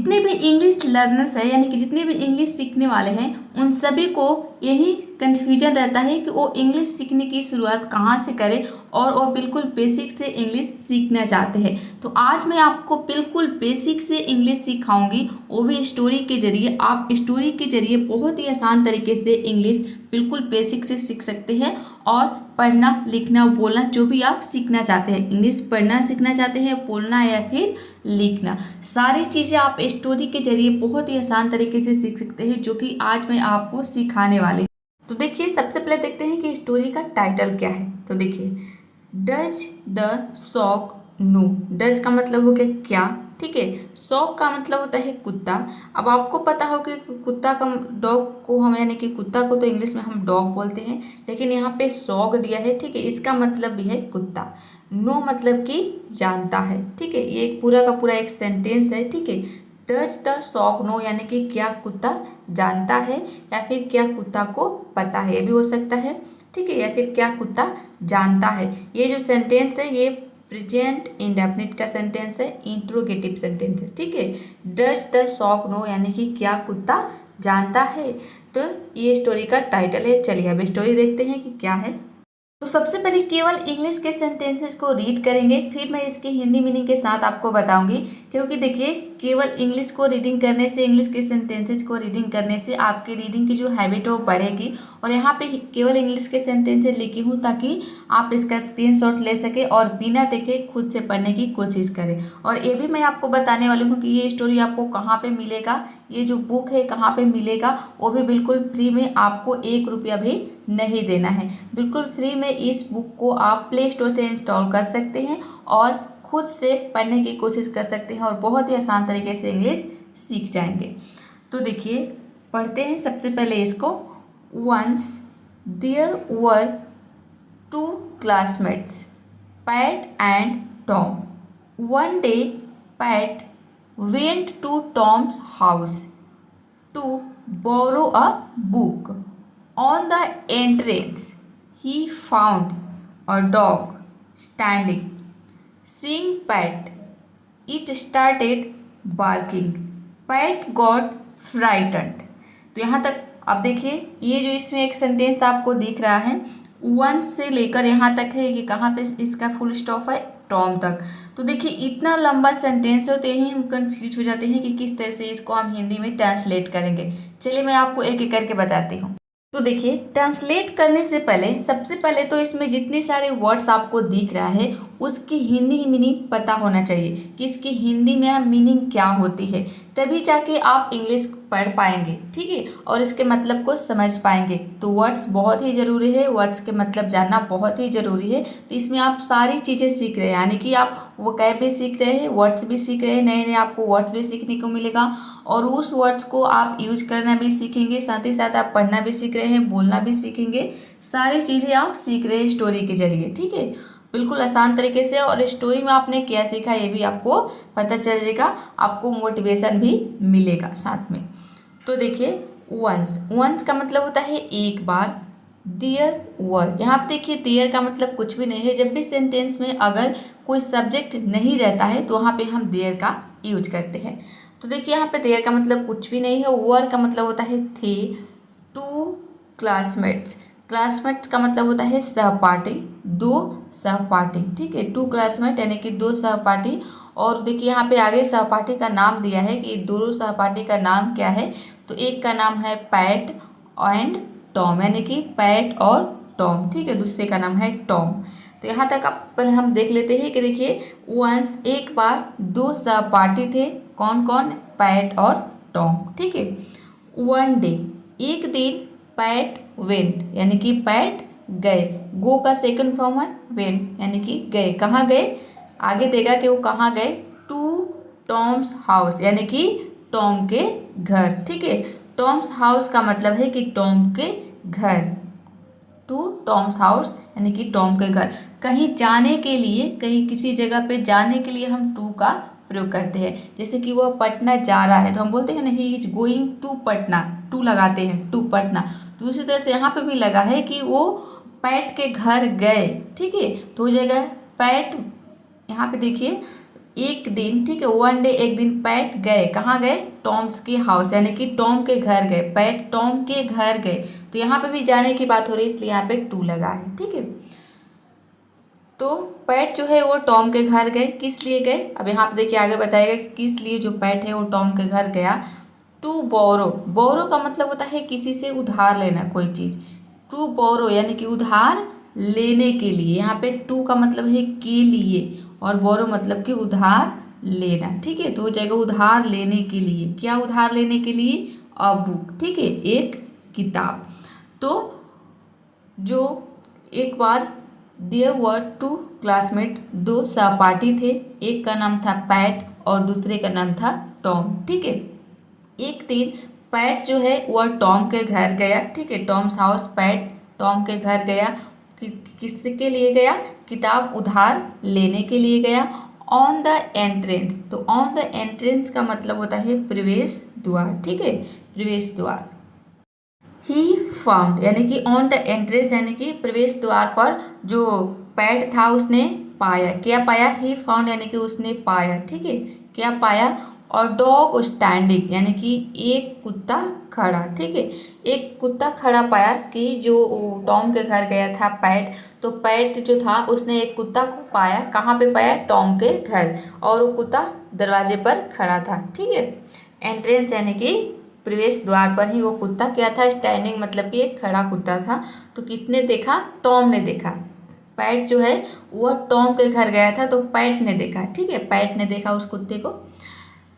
जितने भी English learners हैं यानी कि जितने भी इंग्लिश सीखने वाले हैं उन सभी को यही कन्फ्यूजन रहता है कि वो इंग्लिश सीखने की शुरुआत कहाँ से करें और वो बिल्कुल बेसिक से इंग्लिश सीखना चाहते हैं। तो आज मैं आपको बिल्कुल बेसिक से इंग्लिश सिखाऊंगी, वो भी स्टोरी के जरिए। आप स्टोरी के जरिए बहुत ही आसान तरीके से इंग्लिश बिल्कुल बेसिक से सीख सकते हैं और पढ़ना लिखना बोलना जो भी आप सीखना चाहते हैं, इंग्लिश पढ़ना सीखना चाहते हैं, बोलना या फिर लिखना, सारी चीज़ें आप स्टोरी के जरिए बहुत ही आसान तरीके से सीख सकते हैं, जो कि आज मैं आपको सिखाने वाली हूँ। तो देखिए, सबसे पहले देखते हैं कि स्टोरी का टाइटल क्या है। तो देखिए, does the shock know. Does का मतलब हो गया क्या, ठीक है। शॉक का मतलब होता है कुत्ता। अब आपको पता हो कि कुत्ता का, डॉग को हम यानी कि कुत्ता को तो इंग्लिश में हम डॉग बोलते हैं, लेकिन यहाँ पे शॉक दिया है, ठीक है। इसका मतलब भी है कुत्ता। नो मतलब कि जानता है, ठीक है। ये एक पूरा का पूरा एक सेंटेंस है, ठीक है। डज द शॉक नो यानी कि क्या कुत्ता जानता है, या फिर क्या कुत्ता को पता है, ये भी हो सकता है, ठीक है। या फिर क्या कुत्ता जानता है। ये जो सेंटेंस है ये प्रेजेंट इंडेफिनिट का सेंटेंस है, इंट्रोगेटिव सेंटेंस है, ठीक है। डज द शॉक नो यानी कि क्या कुत्ता जानता है। तो ये स्टोरी का टाइटल है। चलिए अब स्टोरी देखते हैं कि क्या है। तो सबसे पहले केवल इंग्लिश के सेंटेंसेस को रीड करेंगे, फिर मैं इसकी हिंदी मीनिंग के साथ आपको बताऊंगी। क्योंकि देखिए, केवल इंग्लिश को रीडिंग करने से, इंग्लिश के सेंटेंसेस को रीडिंग करने से आपकी रीडिंग की जो हैबिट है वो बढ़ेगी। और यहाँ पे केवल इंग्लिश के सेंटेंसेस लिखी हूँ ताकि आप इसका स्क्रीनशॉट ले सके और बिना देखे खुद से पढ़ने की कोशिश करें। और ये भी मैं आपको बताने वाली हूँ कि ये स्टोरी आपको कहाँ पर मिलेगा, ये जो बुक है कहाँ पर मिलेगा, वो भी बिल्कुल फ्री में, आपको 1 रुपया भी नहीं देना है। बिल्कुल फ्री में इस बुक को आप प्ले स्टोर से इंस्टॉल कर सकते हैं और खुद से पढ़ने की कोशिश कर सकते हैं और बहुत ही आसान तरीके से इंग्लिश सीख जाएंगे। तो देखिए, पढ़ते हैं सबसे पहले इसको। Once there were 2 classmates, Pat and Tom. One day, Pat went to Tom's house to borrow a book. On the entrance, he found a dog standing. Seeing Pat, it started barking. Pat got frightened. तो यहाँ तक आप देखिए, ये जो इसमें एक sentence आपको दिख रहा है, वंस से लेकर यहाँ तक है, ये कहाँ पे इसका फुल स्टॉप है, टॉम तक। तो देखिए, इतना लंबा सेंटेंस होते ही हम कंफ्यूज हो जाते हैं कि किस तरह से इसको हम हिंदी में ट्रांसलेट करेंगे। चलिए मैं आपको एक एक करके बताती हूँ। तो देखिए, ट्रांसलेट करने से पहले सबसे पहले तो इसमें जितने सारे वर्ड्स आपको दिख रहा है उसकी हिंदी मीनिंग पता होना चाहिए कि इसकी हिंदी में मीनिंग क्या होती है, तभी जाके आप इंग्लिश पढ़ पाएंगे, ठीक है, और इसके मतलब को समझ पाएंगे। तो वर्ड्स बहुत ही ज़रूरी है, वर्ड्स के मतलब जानना बहुत ही ज़रूरी है। तो इसमें आप सारी चीज़ें सीख रहे हैं, यानी कि आप वोकैब भी सीख रहे हैं, वर्ड्स भी सीख रहे हैं, नए नए आपको वर्ड्स भी सीखने को मिलेगा और उस वर्ड्स को आप यूज करना भी सीखेंगे, साथ ही साथ आप पढ़ना भी सीख रहे हैं, बोलना भी सीखेंगे। सारी चीज़ें आप सीख रहे हैं स्टोरी के जरिए, ठीक है, बिल्कुल आसान तरीके से। और स्टोरी में आपने क्या सीखा ये भी आपको पता चलेगा, आपको मोटिवेशन भी मिलेगा साथ में। तो देखिए, वंस, वंस का मतलब होता है एक बार। देयर वर, यहाँ पे देखिए देयर का मतलब कुछ भी नहीं है। जब भी सेंटेंस में अगर कोई सब्जेक्ट नहीं रहता है तो वहाँ पे हम देयर का यूज करते हैं। तो देखिए, यहाँ पे देयर का मतलब कुछ भी नहीं है। वर का मतलब होता है थे। 2 क्लासमेट्स, क्लासमेट्स का मतलब होता है सहपाठी, 2 सहपाठी, ठीक है। 2 क्लासमेट यानी कि 2 सहपाठी। और देखिए, यहाँ पे आगे सहपाठी का नाम दिया है कि दोनों सहपाठी का नाम क्या है। तो एक का नाम है पैट एंड टॉम, यानी कि पैट और टॉम, ठीक है। दूसरे का नाम है टॉम। तो यहाँ तक आप पहले हम देख लेते हैं कि देखिए, वंस एक बार 2 सहपाठी थे, कौन कौन, पैट और टॉम, ठीक है। वन डे, एक दिन, पैट वेंट यानी कि पैट गए, गो का सेकंड फॉर्म है वेंट यानी कि गए, कहाँ गए, आगे देगा कि वो कहाँ गए, टू टॉम्स हाउस यानी कि टॉम के घर, ठीक है। टॉम्स हाउस का मतलब है कि टॉम के घर, टू टॉम्स हाउस यानी कि टॉम के घर। कहीं जाने के लिए, कहीं किसी जगह पे जाने के लिए हम टू का प्रयोग करते हैं। जैसे कि वह पटना जा रहा है तो हम बोलते हैं ना, he is going to Patna, to लगाते हैं, टू पटना। तो उसी तरह से यहाँ पे भी लगा है कि वो पैट के घर गए, ठीक है। तो हो जाएगा पैट, यहाँ पे देखिए एक दिन, ठीक है, वन डे, एक दिन पैट गए, कहाँ गए, टॉम्स के हाउस, यानी कि टॉम के घर गए, पैट टॉम के घर गए। तो यहाँ पे भी जाने की बात हो रही है, इसलिए यहाँ पे टू लगा है, ठीक है। तो पैट जो है वो टॉम के घर गए, किस लिए गए, अब यहाँ पे देखिए आगे बताएगा कि किस लिए जो पैट है वो टॉम के घर गया। टू बोरो, बोरो का मतलब होता है किसी से उधार लेना कोई चीज़, टू बोरो यानी कि उधार लेने के लिए, यहाँ पे टू का मतलब है के लिए और बोरो मतलब कि उधार लेना, ठीक है। तो हो जाएगा उधार लेने के लिए, क्या उधार लेने के लिए, अ बुक, ठीक है, एक किताब। तो जो एक बार देयर वर टू क्लासमेट, दो सहपाठी थे, एक का नाम था पैट और दूसरे का नाम था टॉम, ठीक है। एक दिन पैट जो है वह टॉम के घर गया, ठीक है, टॉम्स हाउस, पैट टॉम के घर गया, किसके लिए गया, किताब उधार लेने के लिए गया। ऑन द एंट्रेंस, तो ऑन द एंट्रेंस का मतलब होता है प्रवेश द्वार, ठीक है, प्रवेश द्वार। ही फाउंड यानी कि ऑन द एंट्रेंस यानी कि प्रवेश द्वार पर जो पैट था उसने पाया, क्या पाया, ही फाउंड यानी कि उसने पाया, ठीक है, क्या पाया, और डॉग स्टैंडिंग यानी कि एक कुत्ता खड़ा, ठीक है, एक कुत्ता खड़ा पाया कि जो टॉम के घर गया था पैट, तो पैट जो था उसने एक कुत्ता को पाया, कहाँ पे पाया, टॉम के घर, और वो कुत्ता दरवाजे पर खड़ा था, ठीक है। एंट्रेंस यानी कि प्रवेश द्वार पर ही वो कुत्ता क्या था, स्टैंडिंग मतलब कि एक खड़ा कुत्ता था। तो किसने देखा, टॉम ने देखा, पैट जो है वह टॉम के घर गया था तो पैट ने देखा, ठीक है, पैट ने देखा उस कुत्ते को।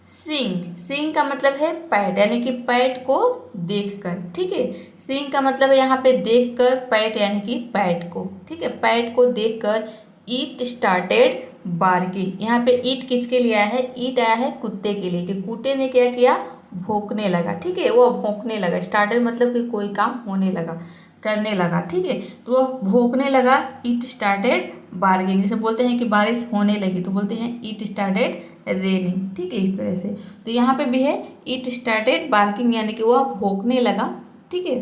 सीइंग, सीइंग का मतलब है पैट यानी कि पैट को देखकर, ठीक है, सीइंग का मतलब है यहाँ पे देखकर, पैट यानी कि पैट को, ठीक है, पैट को देखकर ईट स्टार्टेड बार्किंग, यहाँ पे ईट किसके लिए आया है, ईट आया है कुत्ते के लिए, कि कुत्ते ने क्या किया, भौंकने लगा, ठीक है, वो भौंकने लगा, स्टार्टेड मतलब कि कोई काम होने लगा, करने लगा, ठीक है, तो वह भौंकने लगा, इट स्टार्टेड बार्गिंग, जैसे बोलते हैं कि बारिश होने लगी तो बोलते हैं इट स्टार्टेड रेनिंग, ठीक है, इस तरह से। तो यहाँ पे भी है इट स्टार्टेड बार्किंग यानी कि वह भौंकने लगा, ठीक है।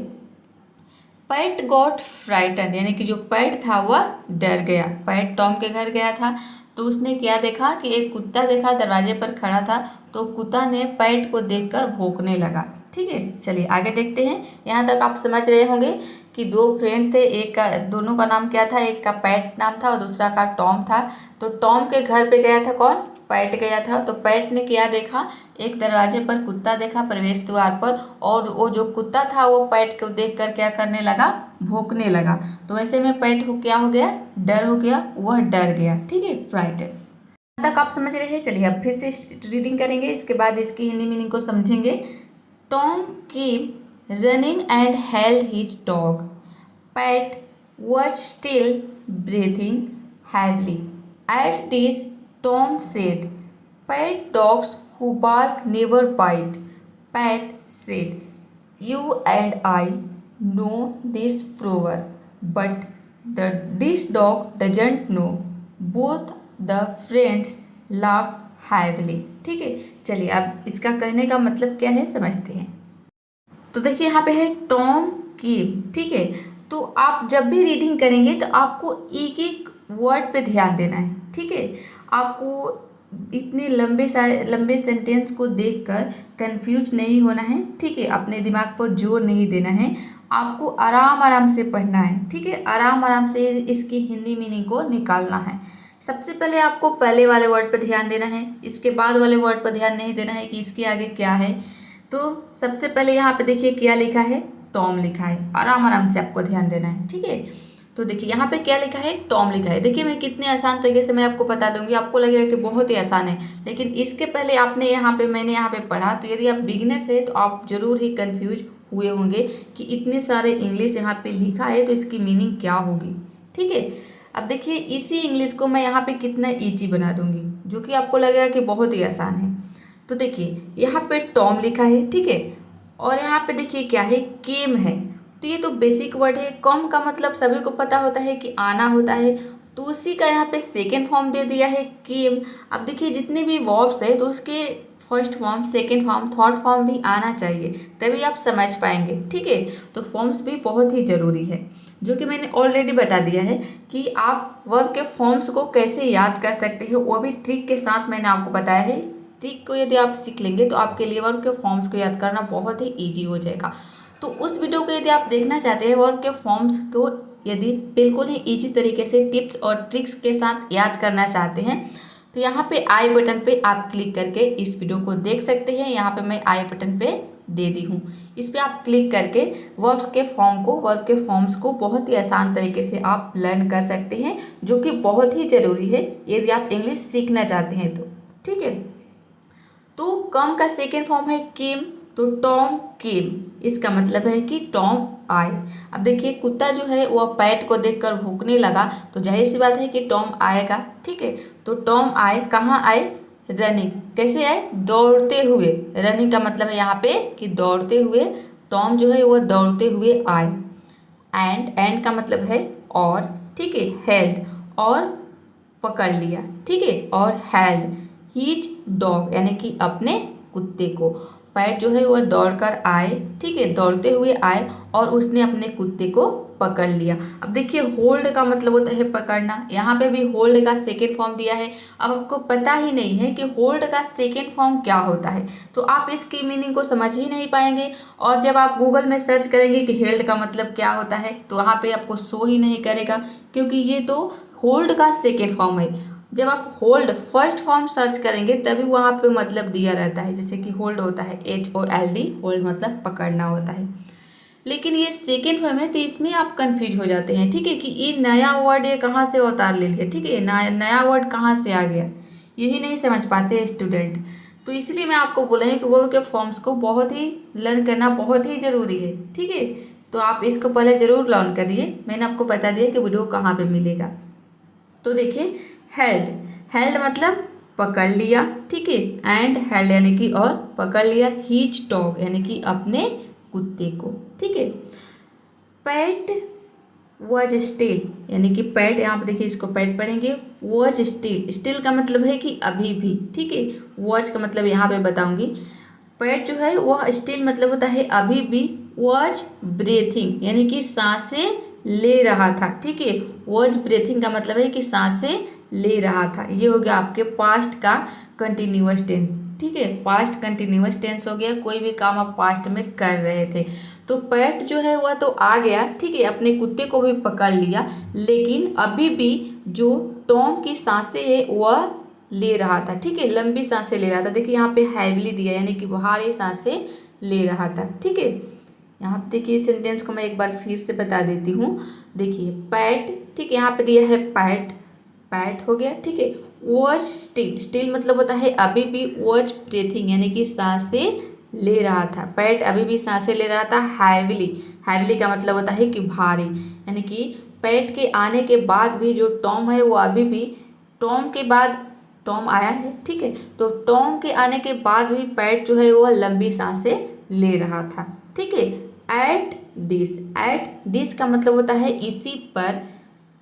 पैट गॉट फ्राइटन यानी कि जो पैट था वह डर गया, पैट टॉम के घर गया था तो उसने क्या देखा कि एक कुत्ता देखा दरवाजे पर खड़ा था, तो कुत्ता ने पैट को देखकर भौंकने लगा, ठीक है। चलिए आगे देखते हैं, यहाँ तक आप समझ रहे होंगे कि दो फ्रेंड थे, एक का, दोनों का नाम क्या था, एक का पैट नाम था और दूसरा का टॉम था। तो टॉम के घर पे गया था कौन, पैट गया था, तो पैट ने क्या देखा, एक दरवाजे पर कुत्ता देखा प्रवेश द्वार पर, और वो जो कुत्ता था वो पैट को देखकर क्या करने लगा, भौंकने लगा। तो ऐसे में पैट हो क्या हो गया, डर हो गया, वह डर गया, ठीक है, फ्राइटेन तक आप समझ रहे हैं। चलिए अब फिर से रीडिंग करेंगे, इसके बाद इसकी हिंदी मीनिंग को समझेंगे। Tom came running and held his dog, PAT was still breathing heavily. At this, Tom said, "Pet dogs who bark never bite." Pat said, "You and I know this proverb, but this dog doesn't know." Both the friends laughed heavily. ठीक है, चलिए अब इसका कहने का मतलब क्या है समझते हैं। तो देखिए यहाँ पे है टॉम केम, ठीक है, तो आप जब भी रीडिंग करेंगे तो आपको एक एक वर्ड पे ध्यान देना है, ठीक है, आपको इतने लंबे सेंटेंस को देखकर कंफ्यूज नहीं होना है, ठीक है, अपने दिमाग पर जोर नहीं देना है, आपको आराम आराम से पढ़ना है, ठीक है, आराम आराम से इसकी हिंदी मीनिंग को निकालना है। सबसे पहले आपको पहले वाले वर्ड पर ध्यान देना है, इसके बाद वाले वर्ड पर ध्यान नहीं देना है कि इसके आगे क्या है। तो सबसे पहले यहाँ पे देखिए क्या लिखा है, टॉम लिखा है, आराम आराम से आपको ध्यान देना है, ठीक है। तो देखिए यहाँ पे क्या लिखा है, टॉम लिखा है। देखिए मैं कितने आसान तरीके से मैं आपको बता दूंगी, आपको लगेगा कि बहुत ही आसान है, लेकिन इसके पहले आपने मैंने यहाँ पे पढ़ा, तो यदि आप बिगिनर्स है तो आप जरूर ही कंफ्यूज हुए होंगे कि इतने सारे इंग्लिश यहाँ पे लिखा है तो इसकी मीनिंग क्या होगी, ठीक है। अब देखिए इसी इंग्लिश को मैं यहाँ पे कितना ईजी बना दूंगी, जो कि आपको लगेगा कि बहुत ही आसान है। तो देखिए यहाँ पे टॉम लिखा है, ठीक है, और यहाँ पे देखिए क्या है, केम है, तो ये तो बेसिक वर्ड है। कम का मतलब सभी को पता होता है कि आना होता है, तो उसी का यहाँ पे सेकेंड फॉर्म दे दिया है केम। अब देखिए जितने भी वर्ब्स है तो उसके first form, second form, third form भी आना चाहिए, तभी आप समझ पाएंगे, ठीक है। तो फॉर्म्स भी बहुत ही ज़रूरी है। जो कि मैंने ऑलरेडी बता दिया है कि आप वर्ब के फॉर्म्स को कैसे याद कर सकते हो, वो भी ट्रिक के साथ मैंने आपको बताया है। ट्रिक को यदि आप सीख लेंगे तो आपके लिए वर्ब के फॉर्म्स को याद करना बहुत ही ईजी हो जाएगा। तो उस वीडियो को यदि आप देखना चाहते हैं, वर्ब के फॉर्म्स को यदि बिल्कुल ही ईजी तरीके से टिप्स और ट्रिक्स के साथ याद करना चाहते हैं, तो यहाँ पे आई बटन पे आप क्लिक करके इस वीडियो को देख सकते हैं। यहाँ पे मैं आई बटन पे दे दी हूँ, इस पर आप क्लिक करके वर्ब के फॉर्म्स को बहुत ही आसान तरीके से आप लर्न कर सकते हैं, जो कि बहुत ही ज़रूरी है यदि आप इंग्लिश सीखना चाहते हैं तो। ठीक है, तो कम का सेकेंड फॉर्म है केम, तो टॉम केम, इसका मतलब है कि टॉम आए। अब देखिए कुत्ता जो है वह पैट को देखकर भौंकने लगा, तो जाहिर सी बात है कि टॉम आएगा। ठीक है, तो टॉम आए, कहाँ आए? रनिंग। कैसे आए? दौड़ते हुए। रनिंग का मतलब है यहाँ पे कि दौड़ते हुए, टॉम जो है वह दौड़ते हुए आए। एंड का मतलब है और। ठीक है, हेल्ड और पकड़ लिया। ठीक है, और हेल्ड हीज डॉग यानी कि अपने कुत्ते को। पैट जो है वह दौड़कर आए, ठीक है, दौड़ते हुए आए और उसने अपने कुत्ते को पकड़ लिया। अब देखिए होल्ड का मतलब होता है पकड़ना, यहाँ पे भी होल्ड का सेकेंड फॉर्म दिया है। अब आपको पता ही नहीं है कि होल्ड का सेकेंड फॉर्म क्या होता है, तो आप इसकी मीनिंग को समझ ही नहीं पाएंगे। और जब आप गूगल में सर्च करेंगे कि हेल्ड का मतलब क्या होता है, तो वहाँ पे आपको शो ही नहीं करेगा, क्योंकि ये तो होल्ड का सेकेंड फॉर्म है। जब आप होल्ड फर्स्ट फॉर्म सर्च करेंगे तभी वहाँ पे मतलब दिया रहता है, जैसे कि होल्ड होता है HOLD, होल्ड मतलब पकड़ना होता है। लेकिन ये सेकेंड फॉर्म है तो इसमें आप कंफ्यूज हो जाते हैं। ठीक है, कि ये नया वर्ड ये कहाँ से अवतार ले लिया, ठीक है, नया वर्ड कहाँ से आ गया, यही नहीं समझ पाते स्टूडेंट। तो इसलिए मैं आपको बोला है कि वर्ब के फॉर्म्स को बहुत ही लर्न करना बहुत ही ज़रूरी है। ठीक है, तो आप इसको पहले ज़रूर लर्न करिए। मैंने आपको बता दिया कि वीडियो कहाँ पर मिलेगा। तो देखिए हेल्ड मतलब पकड़ लिया। ठीक है, एंड हेल्ड यानी कि और पकड़ लिया। हीज डॉग यानी कि अपने कुत्ते को। ठीक है, पैट वॉज स्टिल यानी कि पैट, यहाँ पे देखिए इसको पैट पढ़ेंगे। वॉज स्टिल, स्टिल का मतलब है कि अभी भी। ठीक है, वॉज का मतलब यहाँ पे बताऊंगी। पैट जो है वह स्टिल मतलब होता है अभी भी। वॉज ब्रीथिंग यानी कि सांसें ले रहा था। ठीक है, वॉज ब्रीथिंग का मतलब है कि सांसें ले रहा था। ये हो गया आपके पास्ट का कंटिन्यूअस टेंस। ठीक है, पास्ट कंटिन्यूअस टेंस हो गया, कोई भी काम आप पास्ट में कर रहे थे। तो पैट जो है वह तो आ गया, ठीक है, अपने कुत्ते को भी पकड़ लिया, लेकिन अभी भी जो टॉम की सांसें है वह ले रहा था। ठीक है, लंबी सांसें ले रहा था। देखिए यहाँ पे हैविली दिया यानी कि भारी सांसें ले रहा था। ठीक है, यहाँ पे देखिए इस सेंटेंस को मैं एक बार फिर से बता देती हूँ। देखिए पैट, ठीक है, यहाँ पे दिया है पैट, पैट हो गया। ठीक है, वॉज स्टिल, स्टिल मतलब होता है अभी भी। वॉज ब्रीथिंग यानी कि सांसें ले रहा था, पैट अभी भी सांसें ले रहा था। हैविली, हैविली का मतलब होता है कि भारी, यानी कि पैट के आने के बाद भी जो टॉम है वो अभी भी, टॉम के बाद टॉम आया है। ठीक है, तो टॉम के आने के बाद भी पैट जो है वो लंबी सांसें ले रहा था। ठीक है, एट दिस का मतलब होता है इसी पर।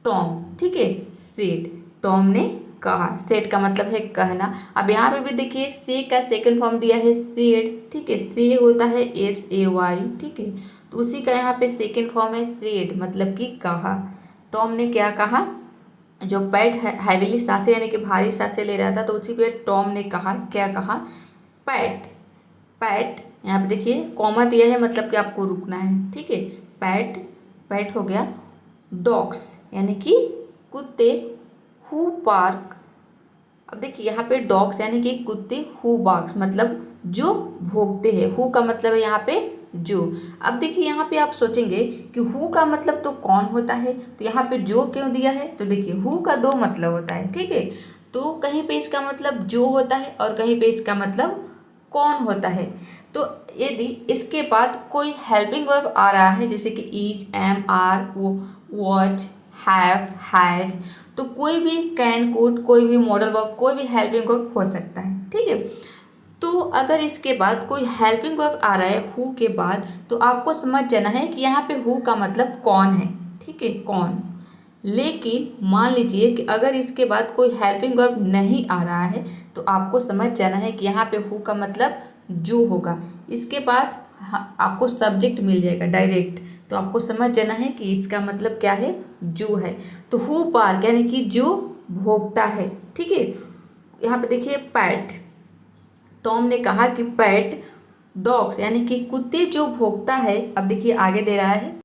टॉम, ठीक है, सेड, टॉम ने कहा। सेड का मतलब है कहना। अब यहाँ पे भी देखिए से का सेकंड फॉर्म दिया है सेड। ठीक है, से होता है SAY। ठीक है, तो उसी का यहाँ पे सेकंड फॉर्म है सेड, मतलब कि कहा। टॉम ने क्या कहा? जो पैट हैविली सांसें यानी कि भारी सांसें ले रहा था, तो उसी पे टॉम ने कहा, क्या कहा? पैट, पैट, यहाँ पे देखिए कॉमा दिया है, मतलब कि आपको रुकना है। ठीक है, पैट, पैट हो गया। डॉग्स यानी कि कुत्ते। हु बार्क, अब देखिए यहाँ पे डॉग्स यानी कि कुत्ते। हु बार्क्स मतलब जो भौंकते हैं। हु का मतलब है यहाँ पे जो। अब देखिए यहाँ पे आप सोचेंगे कि हु का मतलब तो कौन होता है, तो यहाँ पे जो क्यों दिया है? तो देखिए हु का दो मतलब होता है। ठीक है, तो कहीं पे इसका मतलब जो होता है और कहीं पे इसका मतलब कौन होता है। तो यदि इसके बाद कोई हेल्पिंग वर्ब आ रहा है, जैसे कि is, am, are, watch, have, has, तो कोई भी कैन, कुड, कोई भी मॉडल वर्ब, कोई भी हेल्पिंग वर्ब हो सकता है। ठीक है, तो अगर इसके बाद कोई हेल्पिंग वर्ब आ रहा है हु के बाद, तो आपको समझ जाना है कि यहाँ पे हु का मतलब कौन है। ठीक है, कौन। लेकिन मान लीजिए कि अगर इसके बाद कोई हेल्पिंग वर्ब नहीं आ रहा है, तो आपको समझ जाना है कि यहाँ पे हु का मतलब जो होगा। इसके बाद आपको सब्जेक्ट मिल जाएगा डायरेक्ट, तो आपको समझ जाना है कि इसका मतलब क्या है, जो है। तो हु बार्क यानी कि जो भौंकता है, ठीक है। यहाँ पे देखिए पैट, टॉम ने कहा कि पैट डॉग्स यानी कि कुत्ते जो भौंकता है। अब देखिए आगे दे रहा है,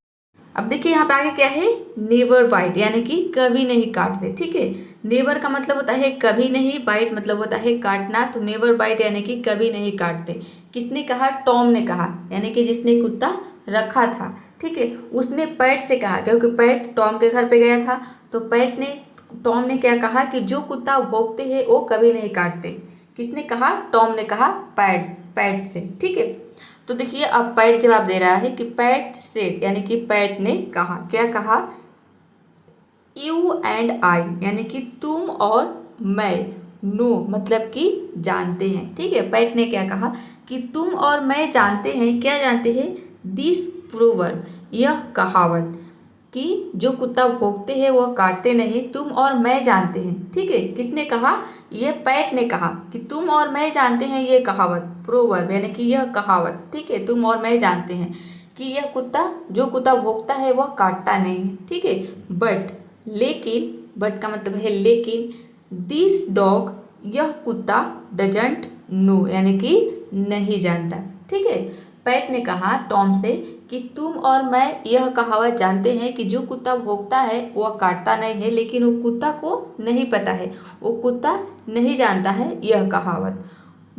अब देखिए यहाँ पे आगे क्या है, नेवर बाइट यानी कि कभी नहीं काटते, ठीक है। नेवर का मतलब होता है कभी नहीं, बाइट मतलब होता है काटना, तो नेवर बाइट यानी कि कभी नहीं काटते। किसने कहा, टॉम ने कहा, यानी कि जिसने कुत्ता रखा था, ठीक है, उसने पैट से कहा, क्योंकि पैट टॉम के घर पे गया था। तो टॉम ने क्या कहा कि जो कुत्ता भौंकते हैं वो कभी नहीं काटते। किसने कहा, टॉम ने कहा पैट से, ठीक है। तो देखिए अब पैट जवाब दे रहा है कि पैट सेड यानी कि पैट ने कहा, क्या कहा, यू एंड आई यानी कि तुम और मैं, नो मतलब कि जानते हैं, ठीक है। पैट ने क्या कहा कि तुम और मैं जानते हैं, क्या जानते हैं, दिस प्रोवर्ब यह कहावत कि जो कुत्ता भौंकते हैं वह काटते नहीं, तुम और मैं जानते हैं, ठीक है। किसने कहा, ये पैट ने कहा कि तुम और मैं जानते हैं, ये कहावत, प्रोवर्ब यानी कि यह कहावत, ठीक है, तुम और मैं जानते हैं कि यह जो कुत्ता भौंकता है वह काटता नहीं है, ठीक है। बट का मतलब है लेकिन, दिस डॉग यह कुत्ता डजंट नो यानी कि नहीं जानता, ठीक है। पैट ने कहा टॉम से कि तुम और मैं यह कहावत जानते हैं कि जो कुत्ता भौंकता है वह काटता नहीं है, लेकिन वो कुत्ता को नहीं पता है, वो कुत्ता नहीं जानता है यह कहावत।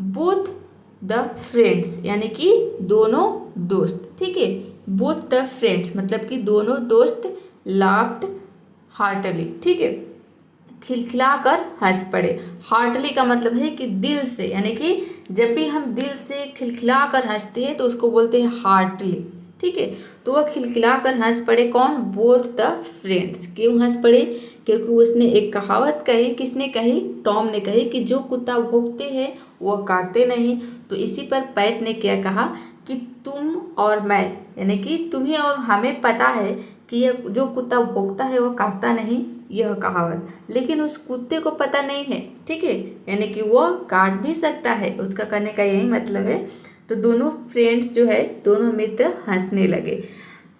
बोथ द फ्रेंड्स यानी कि दोनों दोस्त, ठीक है। बोथ द फ्रेंड्स मतलब कि दोनों दोस्त लाफ्ड हार्टली, ठीक है, खिलखिलाकर हंस पड़े। हार्टली का मतलब है कि दिल से, यानी कि जब भी हम दिल से खिलखिलाकर हंसते हैं तो उसको बोलते हैं हार्टली, ठीक है। तो वह खिलखिलाकर हंस पड़े, कौन, बोथ द फ्रेंड्स। क्यों हंस पड़े, क्योंकि उसने एक कहावत कही, किसने कही, टॉम ने कही कि जो कुत्ता भौंकते हैं वह काटते नहीं। तो इसी पर पैट ने क्या कहा कि तुम और मैं यानी कि तुम्हें और हमें पता है कि यह जो कुत्ता भौंकता है वह काटता नहीं, यह कहावत, लेकिन उस कुत्ते को पता नहीं है, ठीक है, यानी कि वह काट भी सकता है, उसका कहने का यही मतलब है। तो दोनों फ्रेंड्स जो है, दोनों मित्र हंसने लगे।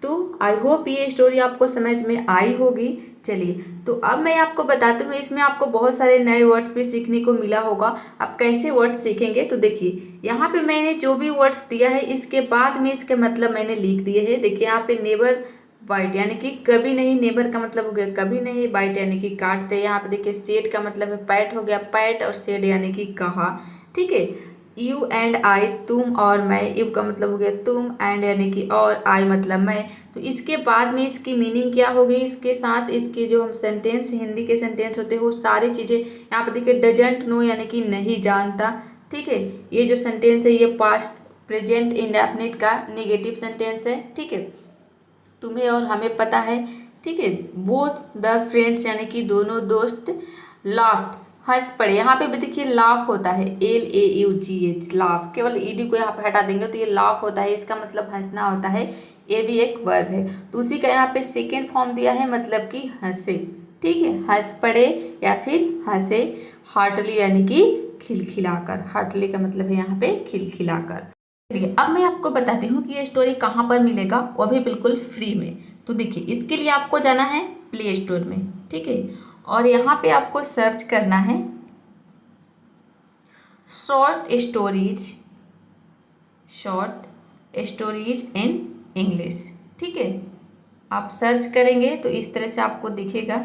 तो आई होप ये स्टोरी आपको समझ में आई होगी। चलिए तो अब मैं आपको बताती हूँ, इसमें आपको बहुत सारे नए वर्ड्स भी सीखने को मिला होगा। आप कैसे वर्ड्स सीखेंगे, तो देखिए यहाँ पे मैंने जो भी वर्ड्स दिया है इसके बाद में इसके मतलब मैंने लिख दिए हैं। देखिए यहाँ पे नेवर बाइट यानी कि कभी नहीं, नेवर का मतलब हो गया कभी नहीं, बाइट यानी कि काटते। यहाँ पे देखिए सेड का मतलब है पैट हो गया, पैट, और सेड यानी कि कहा, ठीक है। यू एंड आई तुम और मैं, यू का मतलब हो गया तुम, एंड यानी कि और, आई मतलब मैं। तो इसके बाद में इसकी मीनिंग क्या होगी, इसके साथ इसके जो हम सेंटेंस हिंदी के सेंटेंस होते हैं वो सारी चीज़ें यहाँ पे देखिए, डजंट नो यानी कि नहीं जानता, ठीक है। ये जो सेंटेंस है ये पास्ट प्रेजेंट इंडेफिनिट का नेगेटिव सेंटेंस है, ठीक है। तुम्हें और हमें पता है, ठीक है। बोथ द फ्रेंड्स यानी कि दोनों दोस्त, लाफ्ड हंस पड़े। यहाँ पे भी देखिए लाफ होता है, LAUGH लाफ, केवल ईडी को यहाँ पे हटा देंगे तो ये लाफ होता है, इसका मतलब हंसना होता है। ये भी एक वर्ब है, तो उसी का यहाँ पे सेकेंड फॉर्म दिया है, मतलब कि हंसे, ठीक है, हंस पड़े या फिर हंसे। हार्टली यानी कि खिलखिलाकर, हार्टली का मतलब है यहाँ पे खिलखिलाकर। चलिए अब मैं आपको बताती हूँ कि ये स्टोरी कहाँ पर मिलेगा, वो भी बिल्कुल फ्री में। तो देखिए इसके लिए आपको जाना है प्ले स्टोर में, ठीक है, और यहाँ पे आपको सर्च करना है शॉर्ट स्टोरीज इन इंग्लिश, ठीक है। आप सर्च करेंगे तो इस तरह से आपको दिखेगा।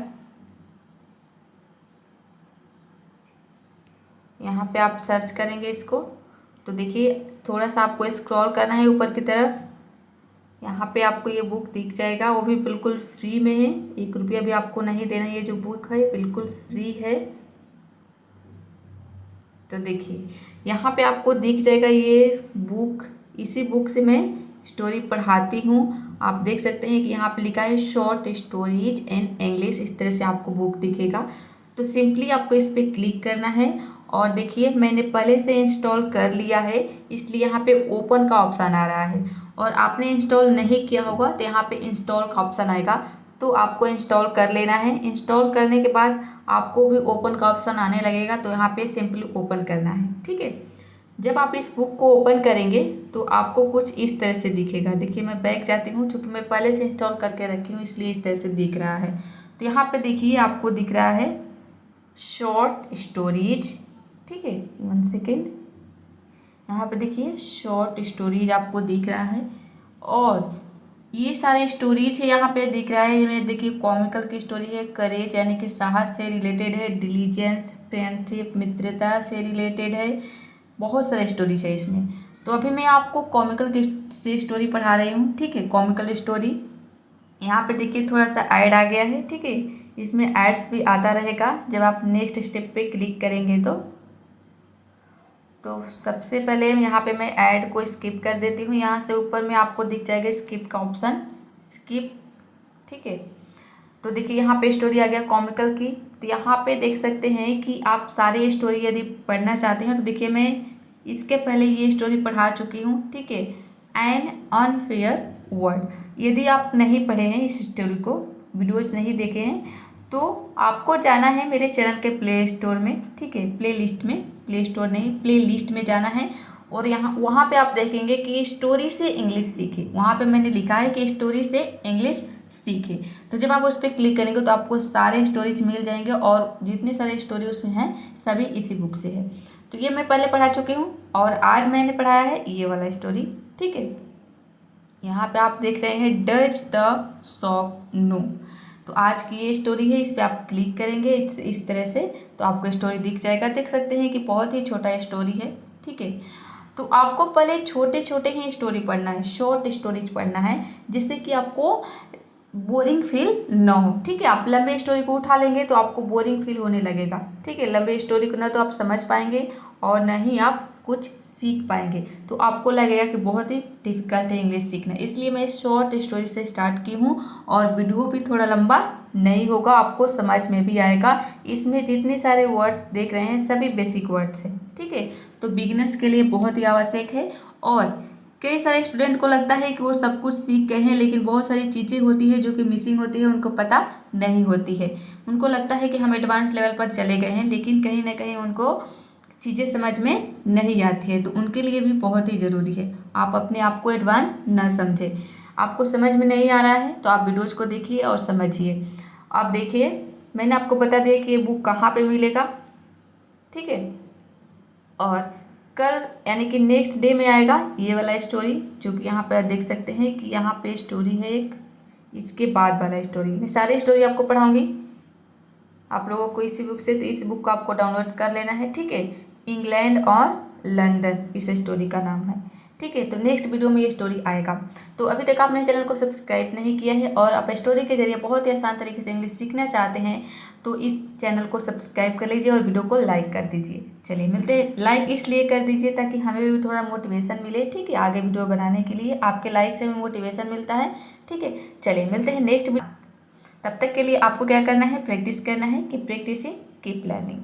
यहाँ पे आप सर्च करेंगे इसको तो देखिए थोड़ा सा आपको स्क्रॉल करना है ऊपर की तरफ, यहाँ पे आपको ये बुक दिख जाएगा, वो भी बिल्कुल फ्री में है, 1 रुपया भी आपको नहीं देना। ये जो बुक है बिल्कुल फ्री है। तो देखिए यहाँ पे आपको दिख जाएगा ये बुक, इसी बुक से मैं स्टोरी पढ़ाती हूँ। आप देख सकते हैं कि यहाँ पे लिखा है शॉर्ट स्टोरीज इन इंग्लिश, इस तरह से आपको बुक दिखेगा। तो सिंपली आपको इस पर क्लिक करना है, और देखिए मैंने पहले से इंस्टॉल कर लिया है, इसलिए यहाँ पे ओपन का ऑप्शन आ रहा है। और आपने इंस्टॉल नहीं किया होगा तो यहाँ पे इंस्टॉल का ऑप्शन आएगा, तो आपको इंस्टॉल कर लेना है। इंस्टॉल करने के बाद आपको भी ओपन का ऑप्शन आने लगेगा, तो यहाँ पे सिंपली ओपन करना है, ठीक है। जब आप इस बुक को ओपन करेंगे तो आपको कुछ इस तरह से दिखेगा। देखिए मैं बैक जाती हूँ, चूँकि मैं पहले से इंस्टॉल करके रखी हूँ इसलिए इस तरह से दिख रहा है। तो यहाँ पे देखिए आपको दिख रहा है शॉर्ट स्टोरीज, ठीक है, 1 सेकेंड। यहाँ पे देखिए शॉर्ट स्टोरीज आपको दिख रहा है और ये सारे स्टोरीज है यहाँ पे दिख रहा है। इसमें देखिए कॉमिकल की स्टोरी है, करेज यानी कि साहस से रिलेटेड है, डिलीजेंस फ्रेंडशिप मित्रता से रिलेटेड है, बहुत सारे स्टोरीज है इसमें। तो अभी मैं आपको कॉमिकल की से स्टोरी पढ़ा रही हूँ, ठीक है। कॉमिकल स्टोरी यहाँ पे देखिए थोड़ा सा ऐड आ गया है, ठीक है। इसमें एड्स भी आता रहेगा जब आप नेक्स्ट स्टेप पे क्लिक करेंगे तो सबसे पहले यहाँ पे मैं ऐड को स्किप कर देती हूँ। यहाँ से ऊपर में आपको दिख जाएगा स्किप का ऑप्शन, स्किप, ठीक है। तो देखिए यहाँ पे स्टोरी आ गया कॉमिकल की। तो यहाँ पे देख सकते हैं कि आप सारी स्टोरी यदि पढ़ना चाहते हैं तो देखिए मैं इसके पहले ये स्टोरी पढ़ा चुकी हूँ, ठीक है, एन अनफेयर वर्ल्ड। यदि आप नहीं पढ़े हैं इस स्टोरी को, वीडियोज नहीं देखे हैं, तो आपको जाना है मेरे चैनल के प्ले स्टोर में, ठीक है, प्ले लिस्ट में, प्ले स्टोर नहीं प्ले लिस्ट में जाना है और वहाँ पे आप देखेंगे कि स्टोरी से इंग्लिश सीखे। वहाँ पे मैंने लिखा है कि स्टोरी से इंग्लिश सीखे। तो जब आप उस पर क्लिक करेंगे तो आपको सारे स्टोरीज मिल जाएंगे और जितने सारे स्टोरी उसमें हैं सभी इसी बुक से है। तो ये मैं पहले पढ़ा चुकी हूँ और आज मैंने पढ़ाया है ये वाला स्टोरी, ठीक है। यहाँ पे आप देख रहे हैं डज द शॉक नो। तो आज की ये स्टोरी है, इस पर आप क्लिक करेंगे इस तरह से तो आपको स्टोरी दिख जाएगा। देख सकते हैं कि बहुत ही छोटा स्टोरी है, ठीक है। तो आपको पहले छोटे छोटे ही स्टोरी पढ़ना है, शॉर्ट स्टोरीज पढ़ना है, जिससे कि आपको बोरिंग फील ना हो, ठीक है। आप लंबे स्टोरी को उठा लेंगे तो आपको बोरिंग फील होने लगेगा, ठीक है। लंबे स्टोरी को ना तो आप समझ पाएंगे और ना ही आप कुछ सीख पाएंगे, तो आपको लगेगा कि बहुत ही डिफिकल्ट है इंग्लिश सीखना। इसलिए मैं शॉर्ट स्टोरी से स्टार्ट की हूँ और वीडियो भी थोड़ा लंबा नहीं होगा, आपको समझ में भी आएगा। इसमें जितने सारे वर्ड्स देख रहे हैं सभी बेसिक वर्ड्स हैं, ठीक है। तो बिगिनर्स के लिए बहुत ही आवश्यक है और कई सारे स्टूडेंट को लगता है कि वो सब कुछ सीख गए हैं, लेकिन बहुत सारी चीज़ें होती है जो कि मिसिंग होती है, उनको पता नहीं होती है। उनको लगता है कि हम एडवांस लेवल पर चले गए हैं, लेकिन कहीं ना कहीं उनको चीज़ें समझ में नहीं आती है। तो उनके लिए भी बहुत ही ज़रूरी है आप अपने आप को एडवांस ना समझें। आपको समझ में नहीं आ रहा है तो आप वीडियोज़ को देखिए और समझिए। आप देखिए मैंने आपको बता दिया कि ये बुक कहाँ पे मिलेगा, ठीक है। और कल यानी कि नेक्स्ट डे में आएगा ये वाला स्टोरी, जो कि यहाँ पर देख सकते हैं कि यहाँ पे स्टोरी है एक, इसके बाद वाला स्टोरी। मैं सारी स्टोरी आपको पढ़ाऊँगी आप लोगों को इसी बुक से। तो इस बुक को आपको डाउनलोड कर लेना है, ठीक है। इंग्लैंड और लंदन इस स्टोरी का नाम है, ठीक है। तो नेक्स्ट वीडियो में ये स्टोरी आएगा। तो अभी तक आपने चैनल को सब्सक्राइब नहीं किया है और आप स्टोरी के जरिए बहुत ही आसान तरीके से इंग्लिश सीखना चाहते हैं तो इस चैनल को सब्सक्राइब कर लीजिए और वीडियो को लाइक कर दीजिए। चलिए मिलते हैं। लाइक इसलिए कर दीजिए ताकि हमें भी थोड़ा मोटिवेशन मिले, ठीक है, आगे वीडियो बनाने के लिए। आपके लाइक से हमें मोटिवेशन मिलता है, ठीक है। चलिए मिलते हैं नेक्स्ट वीडियो। तब तक के लिए आपको क्या करना है, प्रैक्टिस करना है कि प्रैक्टिस कीप लर्निंग।